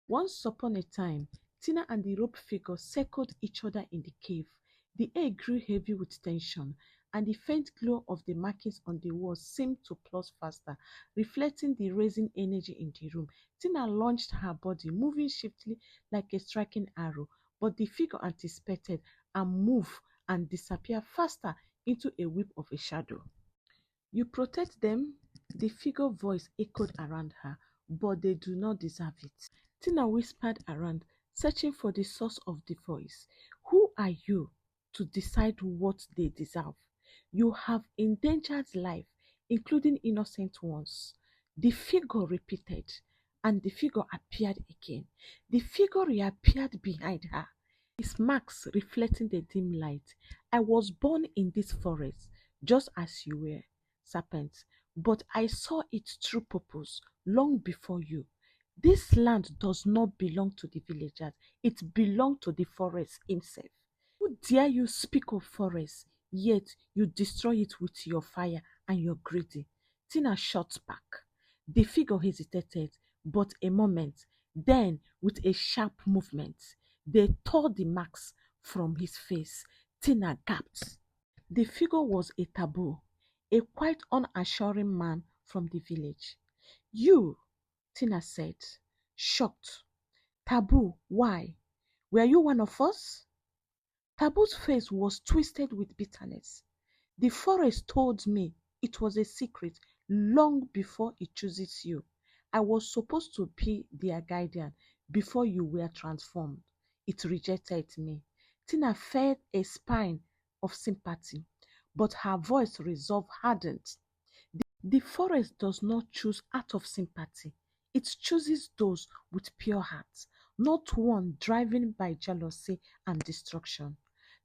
Once upon a time, Tina and the rope figure circled each other in the cave. The air grew heavy with tension, and the faint glow of the markings on the walls seemed to pulse faster, reflecting the rising energy in the room. Tina launched her body, moving swiftly like a striking arrow, but the figure anticipated and moved and disappeared faster into a whip of a shadow. You protect them? The figure voice echoed around her, but they do not deserve it. Tina whispered around, searching for the source of the voice. Who are you to decide what they deserve? You have endangered life, including innocent ones. The figure repeated, and the figure appeared again. The figure reappeared behind her, his marks reflecting the dim light. I was born in this forest, just as you were, serpent, but I saw its true purpose long before you. This land does not belong to the villagers, it belongs to the forest himself. Who dare you speak of forest, yet you destroy it with your fire and your greedy? Tina shot back. The figure hesitated but a moment, then, with a sharp movement, they tore the marks from his face. Tina gasped. The figure was a taboo, a quite unassuring man from the village. You, Tina said, shocked. Taboo, why? Were you one of us? Taboo's face was twisted with bitterness. The forest told me it was a secret long before it chooses you. I was supposed to be their guardian before you were transformed. It rejected me. Tina felt a spine of sympathy, but her voice resolve hardened. The forest does not choose out of sympathy. It chooses those with pure hearts, not one driven by jealousy and destruction.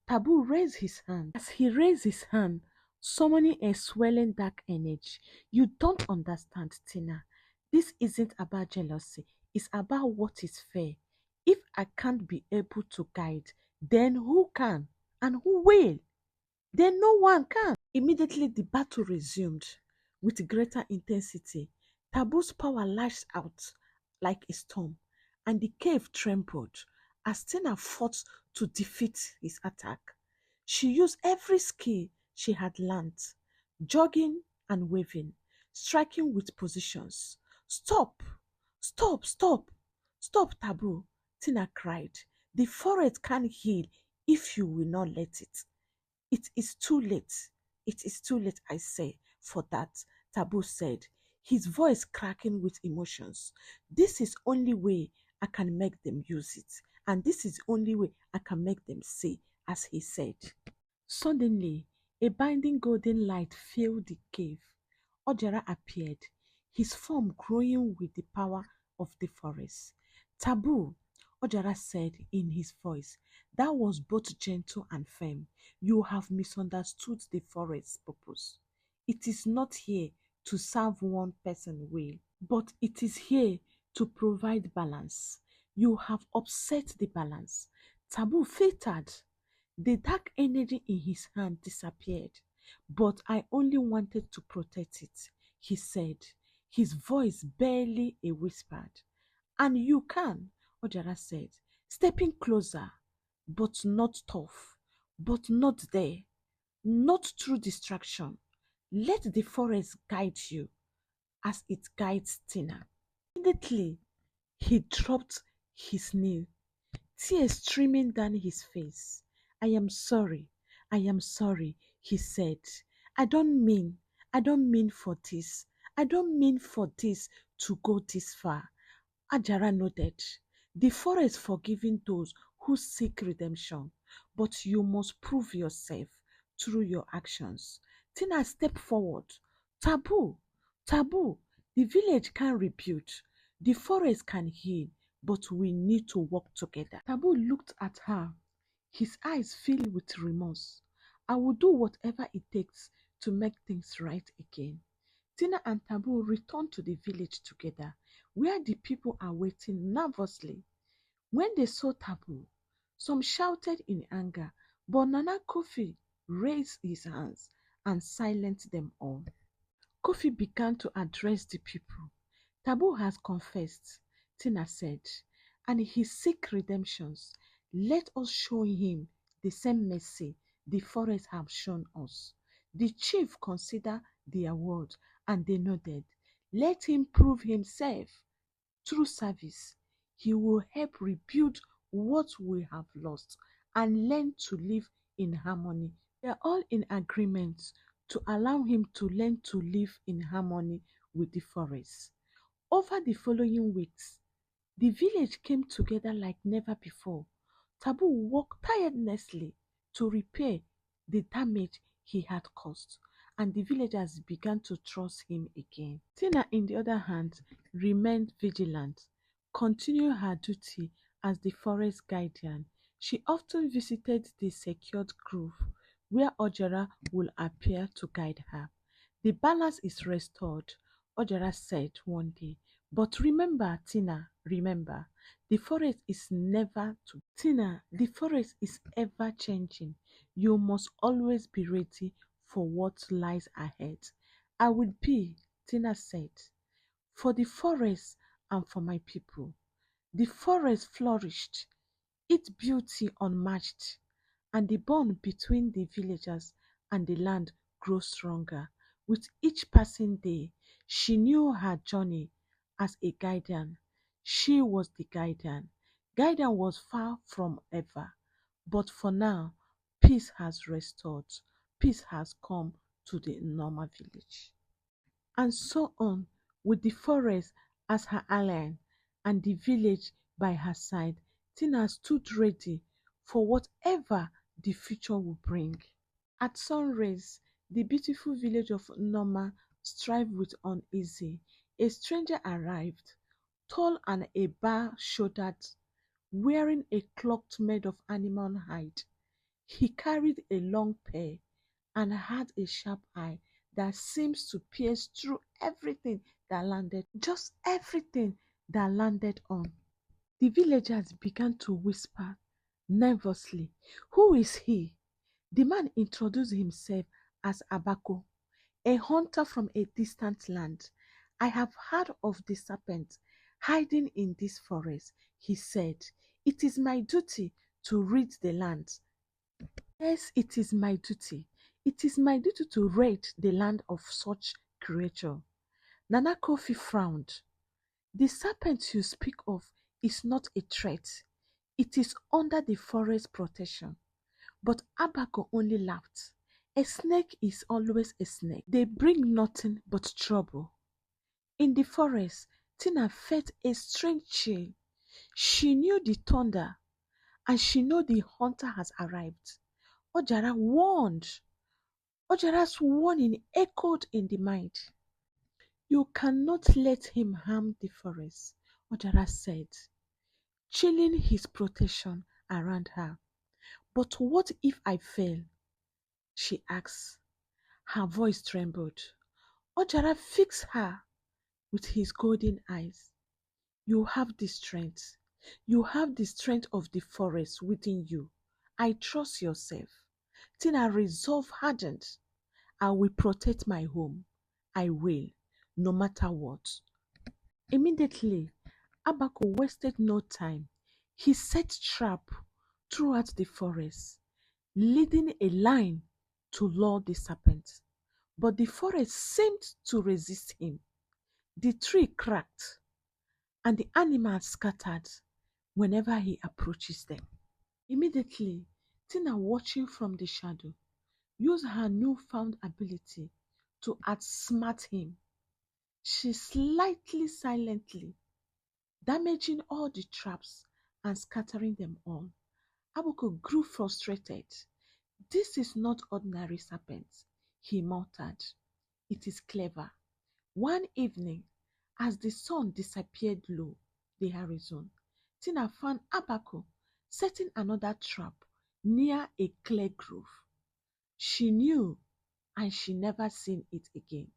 Taboo raised his hand. As he raised his hand, summoning a swelling dark energy. You don't understand, Tina. This isn't about jealousy. It's about what is fair. If I can't be able to guide, then who can? And who will? Then no one can. Immediately the battle resumed with greater intensity. Taboo's power lashed out like a storm, and the cave trembled as Tina fought to defeat his attack. She used every skill she had learned, jogging and waving, striking with positions. Stop! Stop! Stop! Stop, Taboo! Tina cried. The forest can't heal if you will not let it. It is too late. It is too late, I say, for that, Taboo said, his voice cracking with emotions. This is only way I can make them use it, and this is the only way I can make them see, as he said. Suddenly, a binding golden light filled the cave. Ojara appeared, his form growing with the power of the forest. Taboo, Ojara said in his voice that was both gentle and firm. You have misunderstood the forest's purpose. It is not here to serve one person will, but it is here to provide balance. You have upset the balance. Taboo faltered. The dark energy in his hand disappeared. But I only wanted to protect it, he said, his voice barely a whisper. And you can, Ojara said, stepping closer, but not tough, but not there, not through distraction. Let the forest guide you as it guides Tina. Immediately, he dropped his knee, tears streaming down his face. I am sorry, I am sorry, he said. I don't mean, I don't mean for this. I don't mean for this to go this far. Ajara nodded. The forest forgiving those who seek redemption, but you must prove yourself through your actions. Tina stepped forward. Taboo, taboo. The village can rebuild, the forest can heal, but we need to work together. Taboo looked at her, his eyes filled with remorse. I will do whatever it takes to make things right again. Tina and Taboo returned to the village together, where the people are waiting nervously. When they saw Taboo, some shouted in anger, but Nana Kofi raised his hands and silenced them all. Kofi began to address the people. Taboo has confessed, Tina said. and he seek redemptions. Let us show him the same mercy the forest have shown us. The chief considered their word, and they nodded. Let him prove himself. Through service, he will help rebuild what we have lost and learn to live in harmony. They are all in agreement to allow him to learn to live in harmony with the forest. Over the following weeks, the village came together like never before. Taboo worked tirelessly to repair the damage he had caused, and the villagers began to trust him again. Tina, in the other hand, remained vigilant, continuing her duty as the forest guardian. She often visited the secured grove where Ojara would appear to guide her. The balance is restored, Ojara said one day. But remember, Tina, remember, the forest is never to Tina, the forest is ever changing. You must always be ready for what lies ahead. I will be, Tina said, for the forest and for my people. The forest flourished, its beauty unmatched, and the bond between the villagers and the land grew stronger. With each passing day, she knew her journey as a guardian. She was the guardian. Guardian was far from ever, but for now, peace has restored. Peace has come to the normal village. And so on, with the forest as her ally and the village by her side, Tina stood ready for whatever the future would bring. At sunrise, the beautiful village of Noma strived with uneasy. A stranger arrived, tall and a bare-shouldered, wearing a cloak made of animal hide. He carried a long spear and had a sharp eye that seems to pierce through everything that landed, just everything that landed on. The villagers began to whisper nervously, "Who is he?" The man introduced himself as Abako, a hunter from a distant land. "I have heard of the serpent hiding in this forest," he said. "It is my duty to rid the land." Yes, it is my duty. It is my duty to rid the land of such creature. Nana Kofi frowned. "The serpent you speak of is not a threat. It is under the forest protection." But Abaco only laughed. "A snake is always a snake. They bring nothing but trouble." In the forest, Tina felt a strange chill. She knew the thunder, and she knew the hunter has arrived. Ojara warned. Ojara's warning echoed in the mind. "You cannot let him harm the forest," Ojara said, chilling his protection around her. "But what if I fail?" she asked. Her voice trembled. Ojara fixed her with his golden eyes. "You have the strength. You have the strength of the forest within you. I trust yourself." Tina resolve hardened. "I will protect my home. I will, no matter what." Immediately, Abaco wasted no time. He set trap throughout the forest, leading a line to lure the serpent. But the forest seemed to resist him. The tree cracked, and the animals scattered whenever he approaches them. Immediately, Tina, watching from the shadow, used her newfound ability to outsmart him. She slightly silently, damaging all the traps and scattering them all. Abuko grew frustrated. "This is not ordinary serpent," he muttered. "It is clever." One evening, as the sun disappeared low the horizon, Tina found Abaco setting another trap near a clear grove. She knew, and she never seen it again.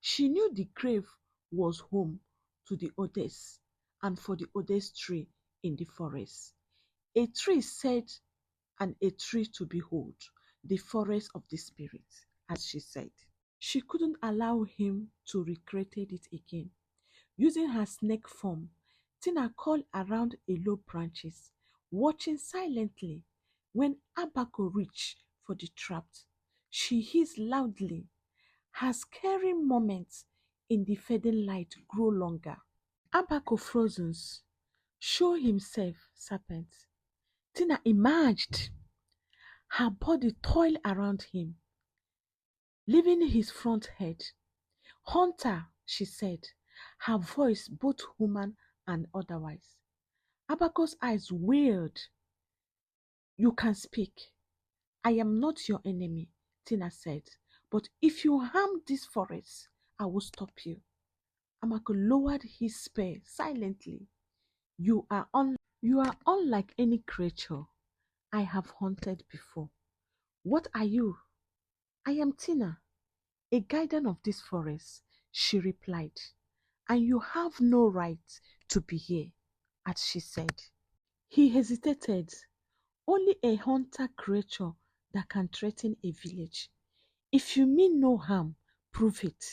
She knew the grave was home to the oldest and for the oldest tree in the forest. A tree said, and a tree to behold, the forest of the spirit, as she said. She couldn't allow him to recreate it again. Using her snake form, Tina crawled around a low branches, watching silently. When Abaco reached for the trap, she hissed loudly. Her scary moments in the fading light grew longer. Abaco frozen, show himself, serpent. Tina emerged, her body toiled around him, leaving his front head. Hunter, she said, her voice both human and otherwise. Abaco's eyes wailed. You can speak. I am not your enemy, Tina said. But if you harm this forest, I will stop you. Abaco lowered his spear silently. You are unlike any creature I have hunted before. What are you? I am Tina, a guardian of this forest, she replied. And you have no right to be here, as she said. He hesitated. Only a hunter creature that can threaten a village. If you mean no harm, prove it.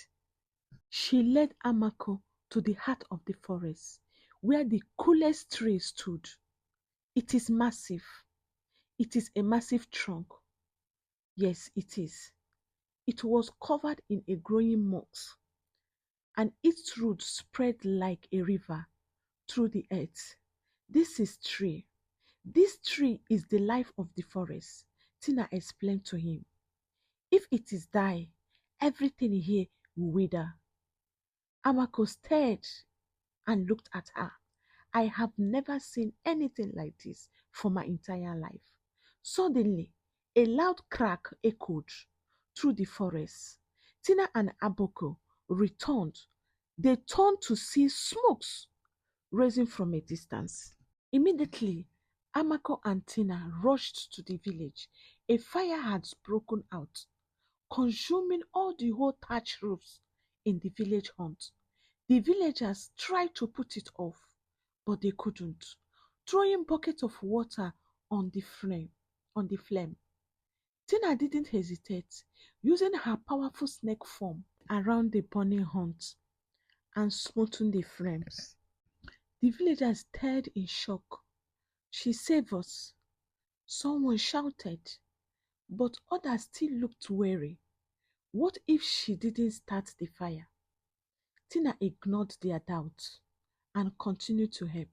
She led Amako to the heart of the forest, where the coolest tree stood. It is massive. It is a massive trunk. Yes, it is. It was covered in a growing moss, and its roots spread like a river through the earth. This is tree. This tree is the life of the forest, Tina explained to him. If it is die, everything here will wither. Amako stared and looked at her. I have never seen anything like this for my entire life. Suddenly, a loud crack echoed through the forest. Tina and Aboko returned. They turned to see smokes rising from a distance. Immediately, Amako and Tina rushed to the village. A fire had broken out, consuming all the whole thatch roofs in the village hunt. The villagers tried to put it off, but they couldn't, throwing buckets of water on the flame. Tina didn't hesitate, using her powerful snake form around the burning hunt and smoothing the flames. The villagers stared in shock. She saved us, someone shouted, but others still looked wary. What if she didn't start the fire? Tina ignored their doubts and continued to help.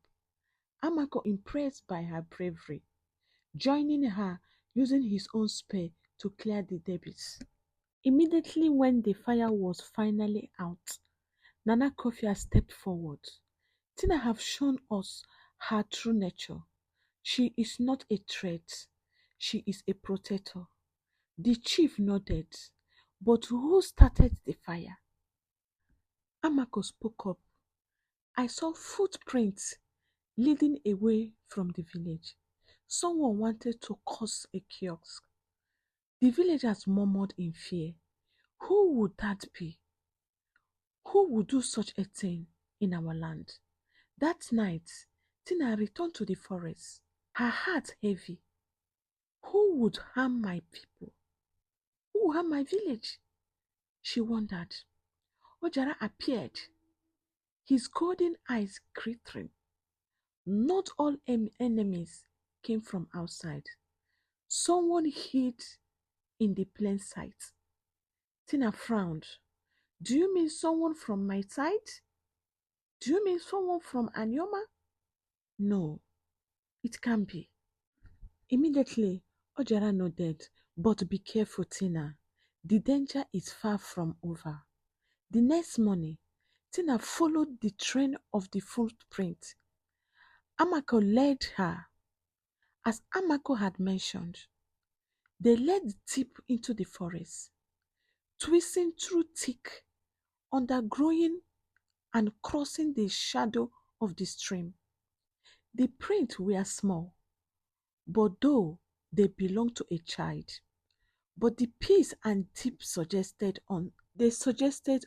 Amako, impressed by her bravery, joining her using his own spear to clear the debris. Immediately when the fire was finally out, Nana Kofia stepped forward. Tina have shown us her true nature. She is not a threat. She is a protector. The chief nodded. But who started the fire? Amako spoke up. I saw footprints leading away from the village. Someone wanted to cause a chaos. The villagers murmured in fear. Who would that be? Who would do such a thing in our land? That night, Tina returned to the forest, her heart heavy. Who would harm my people? Who would harm my village? She wondered. Ojara appeared, his golden eyes glittering. Not all enemies came from outside. Someone hid in the plain sight. Tina frowned. Do you mean someone from my side? Do you mean someone from Anyoma? No, it can't be. Immediately, Ojara nodded. But be careful, Tina. The danger is far from over. The next morning, Tina followed the trail of the footprint. Amako led her. As Amako had mentioned, they led deep into the forest, twisting through thick undergrowing and crossing the shadow of the stream. The prints were small, but though they belonged to a child, but the peace and deep suggested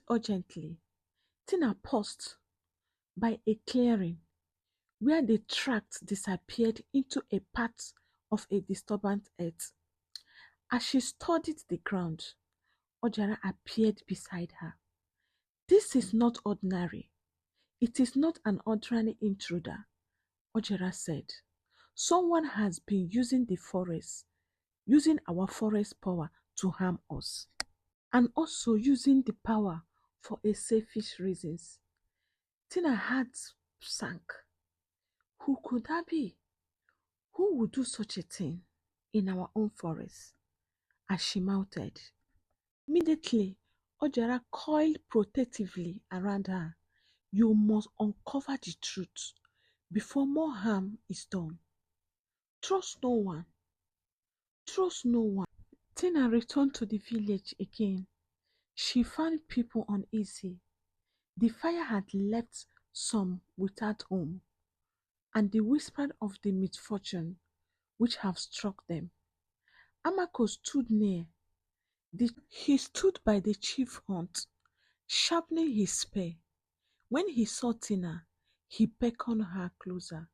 urgently. Tina paused by a clearing where the tracks disappeared into a part of a disturbed earth. As she studied the ground, Ojara appeared beside her. This is not ordinary. It is not an ordinary intruder, Ojera said. Someone has been using the forest, using our forest power to harm us, and also using the power for a selfish reasons. Tina heart sank. Who could that be? Who would do such a thing in our own forest? As she mounted. Immediately, Ojara coiled protectively around her. You must uncover the truth before more harm is done. Trust no one. Trust no one. Tina returned to the village again. She found people uneasy. The fire had left some without home, and they whispered of the misfortune which have struck them. Amako stood near. He stood by the chief hut, sharpening his spear. When he saw Tina, he beckoned her closer.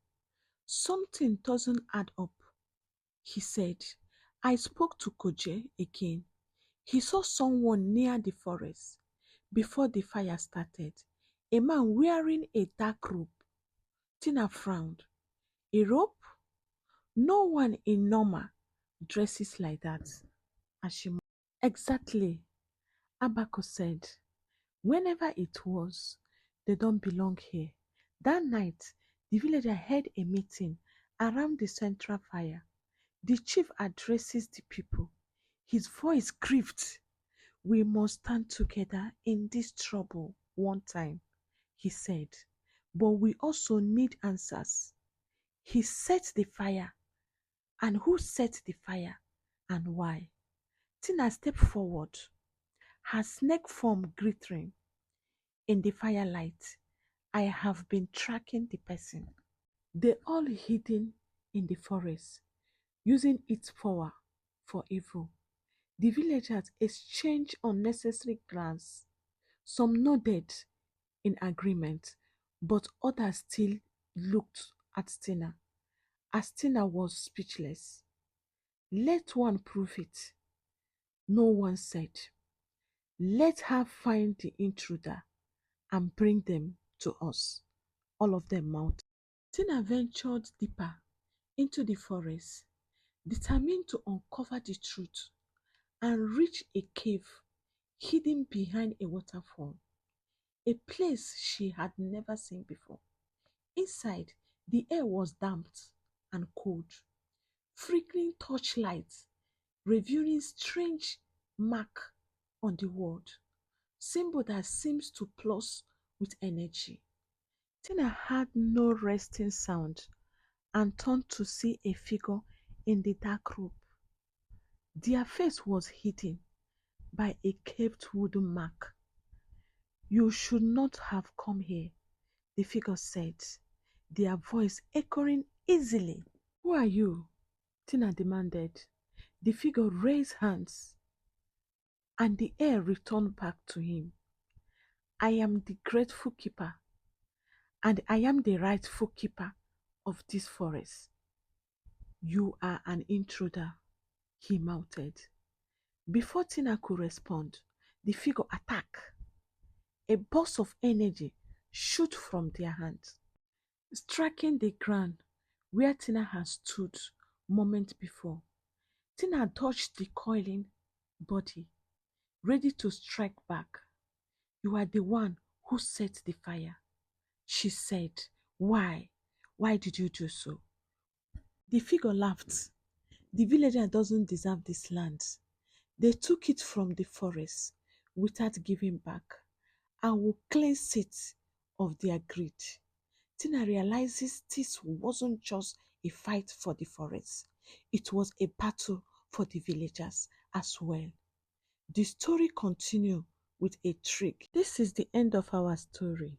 Something doesn't add up, he said. I spoke to Koje again. He saw someone near the forest before the fire started. A man wearing a dark robe. Tina frowned. A robe? No one in Norma dresses like that. Exactly, Abako said. Whenever it was, they don't belong here. That night, the villager held a meeting around the central fire. The chief addresses the people. His voice grieved. We must stand together in this trouble one time, he said. But we also need answers. He set the fire. And who set the fire? And why? Tina stepped forward, her snake form glittering in the firelight. I have been tracking the person. They all hidden in the forest, using its power for evil. The villagers exchanged unnecessary glances. Some nodded in agreement, but others still looked at Tina, as Tina was speechless. Let one prove it, no one said. Let her find the intruder and bring them to us. All of them mounted. Tina ventured deeper into the forest, determined to uncover the truth and reach a cave hidden behind a waterfall, a place she had never seen before. Inside, the air was damp and cold. Flickering torchlights revealing strange mark on the wall, symbol that seems to pulse with energy. Tina had no resting sound and turned to see a figure in the dark robe. Their face was hidden by a carved wooden mark. You should not have come here, the figure said, their voice echoing easily. Who are you? Tina demanded. The figure raised hands, and the air returned back to him. I am the grateful keeper, and I am the rightful keeper of this forest. You are an intruder, he mouthed. Before Tina could respond, the figure attacked. A burst of energy shot from their hands, striking the ground where Tina had stood moment before. Tina dodged the coiling body, ready to strike back. You are the one who set the fire, she said. Why? Why did you do so? The figure laughed. The villager doesn't deserve this land. They took it from the forest without giving back. I will cleanse it of their greed. Tina realizes this wasn't just a fight for the forest. It was a battle for the villagers as well. The story continues with a trick. This is the end of our story.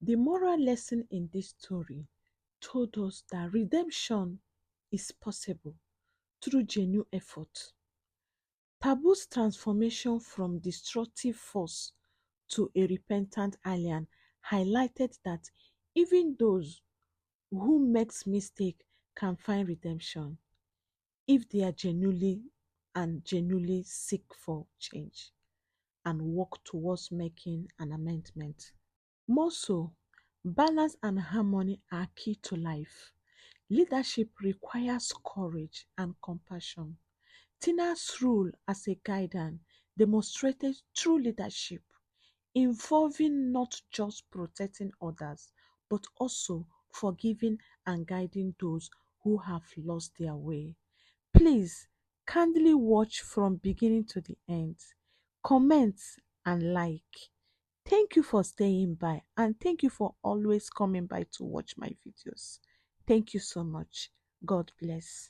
The moral lesson in this story told us that redemption is possible through genuine effort. Taboo's transformation from destructive force to a repentant alien highlighted that even those who makes mistake can find redemption if they are genuinely seek for change and work towards making an amendment. More so, Balance and harmony are key to life. Leadership requires courage and compassion. Tina's role as a guardian demonstrated true leadership, involving not just protecting others, but also forgiving and guiding those who have lost their way. Please kindly watch from beginning to the end. Comment and like. Thank you for staying by and thank you for always coming by to watch my videos. Thank you so much. God bless.